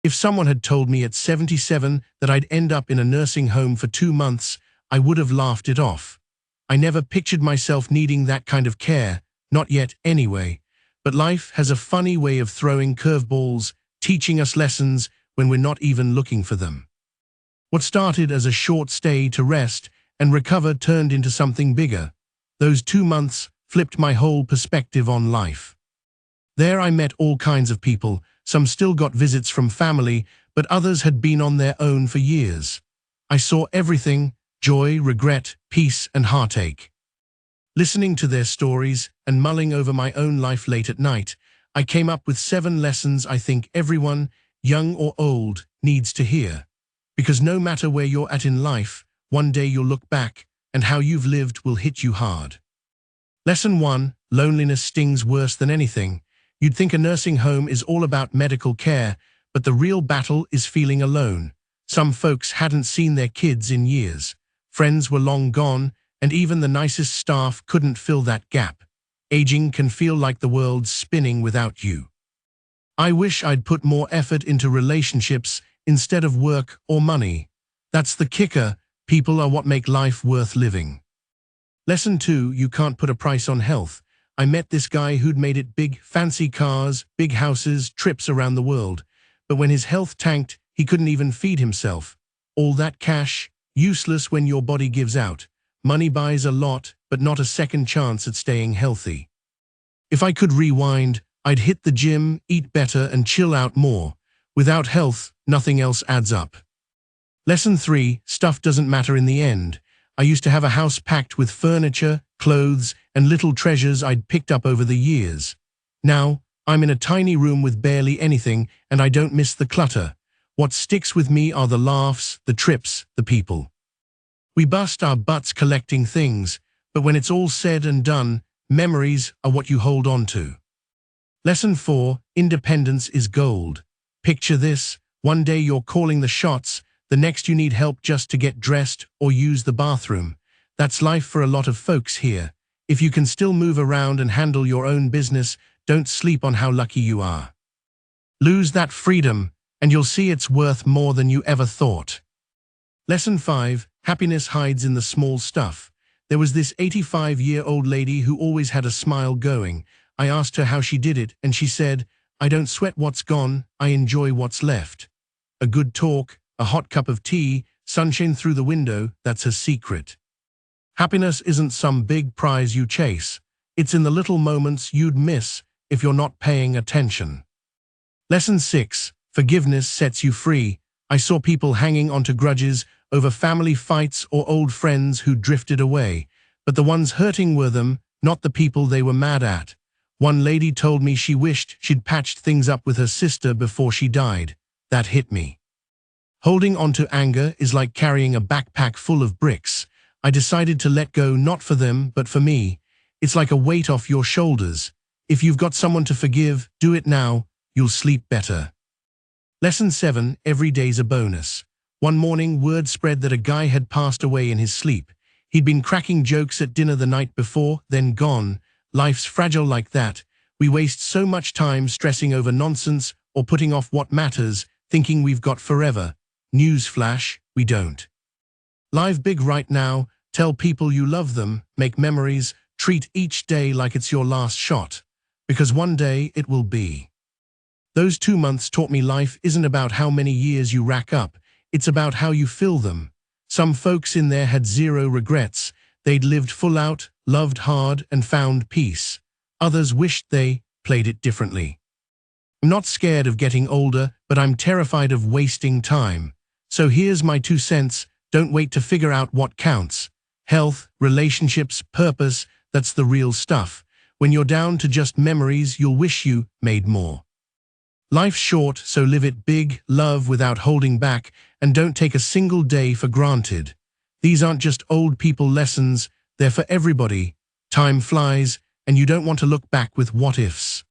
If someone had told me at 77 that I'd end up in a nursing home for 2 months, I would have laughed it off. I never pictured myself needing that kind of care, not yet anyway. But life has a funny way of throwing curveballs, teaching us lessons when we're not even looking for them. What started as a short stay to rest and recover turned into something bigger. Those 2 months flipped my whole perspective on life. There I met all kinds of people. Some still got visits from family, but others had been on their own for years. I saw everything: joy, regret, peace, and heartache. Listening to their stories and mulling over my own life late at night, I came up with 7 lessons I think everyone, young or old, needs to hear. Because no matter where you're at in life, one day you'll look back, and how you've lived will hit you hard. Lesson 1: loneliness stings worse than anything. You'd think a nursing home is all about medical care, but the real battle is feeling alone. Some folks hadn't seen their kids in years. Friends were long gone, and even the nicest staff couldn't fill that gap. Aging can feel like the world's spinning without you. I wish I'd put more effort into relationships instead of work or money. That's the kicker: people are what make life worth living. Lesson 2: you can't put a price on health. I met this guy who'd made it big: fancy cars, big houses, trips around the world. But when his health tanked, he couldn't even feed himself. All that cash, useless when your body gives out. Money buys a lot, but not a second chance at staying healthy. If I could rewind, I'd hit the gym, eat better, and chill out more. Without health, nothing else adds up. Lesson 3: stuff doesn't matter in the end. I used to have a house packed with furniture, clothes, and little treasures I'd picked up over the years. Now, I'm in a tiny room with barely anything, and I don't miss the clutter. What sticks with me are the laughs, the trips, the people. We bust our butts collecting things, but when it's all said and done, memories are what you hold on to. Lesson 4: independence is gold. Picture this: one day you're calling the shots, the next you need help just to get dressed or use the bathroom. That's life for a lot of folks here. If you can still move around and handle your own business, don't sleep on how lucky you are. Lose that freedom, and you'll see it's worth more than you ever thought. Lesson 5: happiness hides in the small stuff. There was this 85-year-old lady who always had a smile going. I asked her how she did it, and she said, "I don't sweat what's gone, I enjoy what's left." A good talk, a hot cup of tea, sunshine through the window, that's her secret. Happiness isn't some big prize you chase. It's in the little moments you'd miss if you're not paying attention. Lesson 6: forgiveness sets you free. I saw people hanging onto grudges over family fights or old friends who drifted away, but the ones hurting were them, not the people they were mad at. One lady told me she wished she'd patched things up with her sister before she died. That hit me. Holding on to anger is like carrying a backpack full of bricks. I decided to let go, not for them, but for me. It's like a weight off your shoulders. If you've got someone to forgive, do it now. You'll sleep better. Lesson 7: every day's a bonus. One morning, word spread that a guy had passed away in his sleep. He'd been cracking jokes at dinner the night before, then gone. Life's fragile like that. We waste so much time stressing over nonsense or putting off what matters, thinking we've got forever. Newsflash, we don't. Live big right now. Tell people you love them, make memories, treat each day like it's your last shot. Because one day it will be. Those 2 months taught me life isn't about how many years you rack up, it's about how you fill them. Some folks in there had zero regrets. They'd lived full out, loved hard, and found peace. Others wished they played it differently. I'm not scared of getting older, but I'm terrified of wasting time. So here's my 2 cents. Don't wait to figure out what counts. Health, relationships, purpose, that's the real stuff. When you're down to just memories, you'll wish you made more. Life's short, so live it big, love without holding back, and don't take a single day for granted. These aren't just old people lessons, they're for everybody. Time flies, and you don't want to look back with what-ifs.